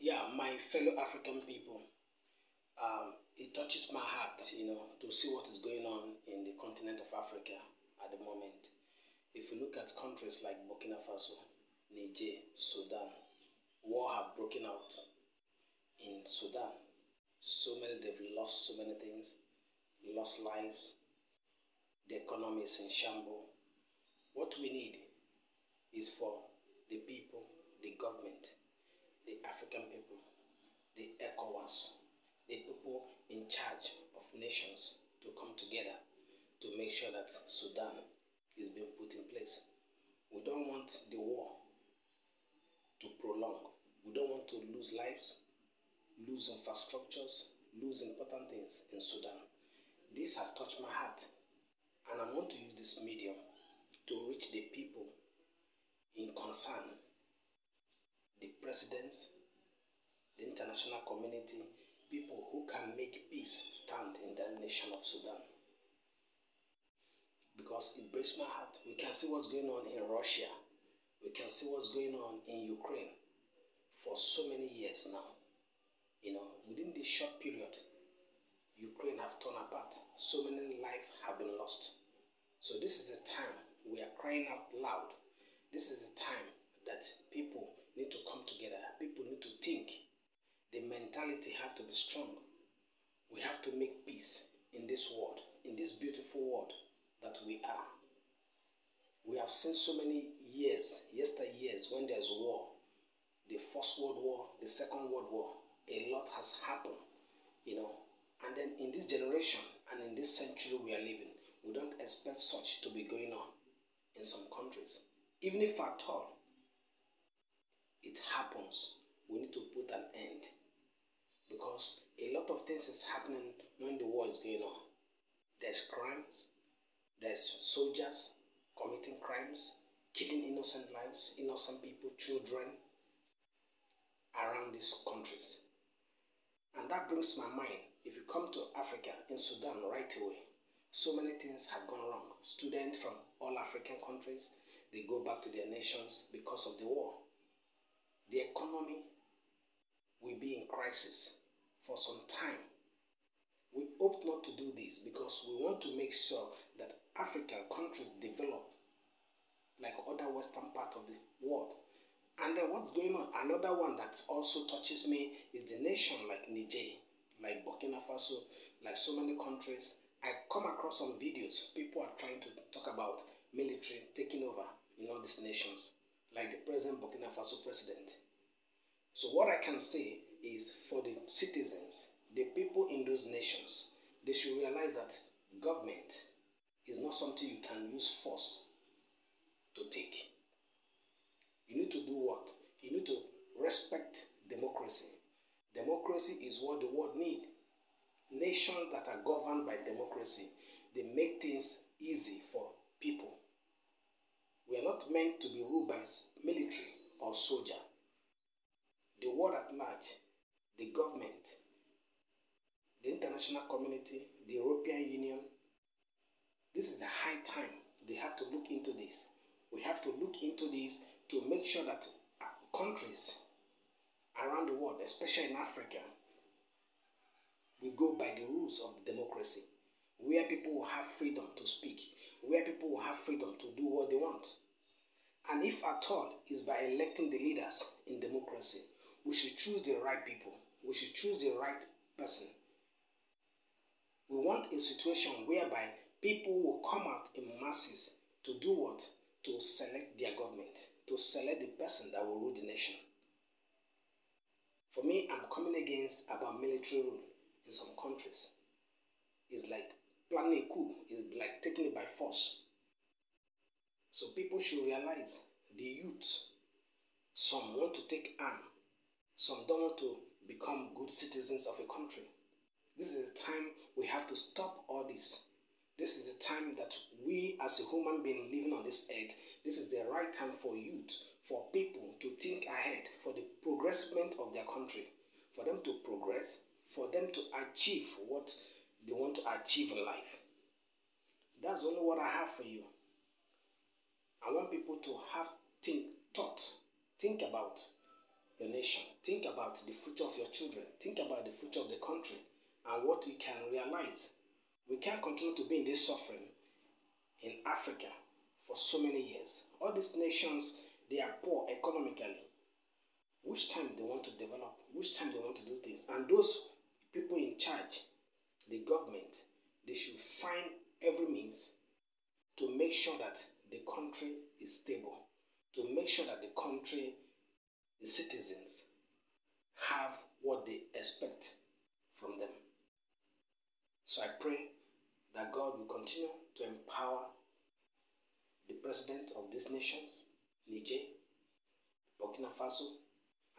Yeah, my fellow African people, it touches my heart, to see what is going on in the continent of Africa at the moment. If you look at countries like Burkina Faso, Niger, Sudan, war have broken out in Sudan. They've lost so many things, lost lives, the economy is in shambles. What we need is for the people, the government, the African people, the ECOWAS, the people in charge of nations to come together to make sure that Sudan is being put in place. We don't want the war to prolong. We don't want to lose lives, lose infrastructures, lose important things in Sudan. These have touched my heart, and I want to use this medium to reach the people in concern, the presidents, the international community, people who can make peace stand in the nation of Sudan. Because it breaks my heart. We can see what's going on in Russia. We can see what's going on in Ukraine for so many years now. Within this short period, Ukraine have torn apart. So many lives have been lost. So this is a time we are crying out loud. This is a time that people need to come together. People need to think. The mentality have to be strong. We have to make peace in this world, in this beautiful world that we are. We have seen so many years, yesteryears, when there's war. The First World War, the Second World War, a lot has happened, And then in this generation and in this century we are living, we don't expect such to be going on in some countries. Even if at all it happens, we need to put an end. Because a lot of things is happening when the war is going on. There's crimes, there's soldiers committing crimes, killing innocent lives, innocent people, children around these countries. And that brings my mind, if you come to Africa, in Sudan right away, so many things have gone wrong. Students from all African countries, they go back to their nations because of the war. The economy will be in crisis for some time. We hope not to do this because we want to make sure that African countries develop like other western parts of the world. And then what's going on? Another one that also touches me is the nation like Niger, like Burkina Faso, like so many countries. I come across some videos. People are trying to talk about military taking over in all these nations, like the present Burkina Faso president. So what I can say is for the citizens, the people in those nations, they should realize that government is not something you can use force to take. You need to do what? You need to respect democracy. Democracy is what the world needs. Nations that are governed by democracy, they make things easy for people. We are not meant to be ruled by military or soldier. The world at large, the government, the international community, the European Union, this is the high time they have to look into this. We have to look into this to make sure that countries around the world, especially in Africa, we go by the rules of democracy, where people will have freedom to speak, where people will have freedom to do what they want. And if at all is by electing the leaders in democracy, we should choose the right people. We should choose the right person. We want a situation whereby people will come out in masses to do what? To select their government, to select the person that will rule the nation. For me, I'm coming against about military rule in some countries. It's like planning a coup. It's like taking it by force. So people should realize the youth, some want to take arm, some don't want to become good citizens of a country. This is the time we have to stop all this. This is the time that we as a human being living on this earth, this is the right time for youth, for people to think ahead, for the progressment of their country, for them to progress, for them to achieve what they want to achieve in life. That's only what I have for you. I want people to have think about your nation. Think about the future of your children. Think about the future of the country and what you can realize. We can't continue to be in this suffering in Africa for so many years. All these nations, they are poor economically. Which time they want to develop, which time they want to do things. And those people in charge, the government, they should find every means to make sure that the country is stable, to make sure that the country, the citizens, have what they expect from them. So I pray that God will continue to empower the president of these nations, Niger, Burkina Faso,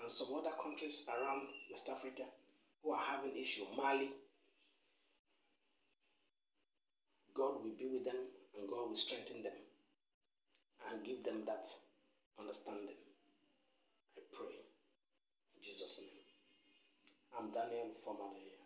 and some other countries around West Africa who are having issue, Mali. God will be with them and God will strengthen them and give them that understanding. I pray in Jesus' name. I'm Daniel, formerly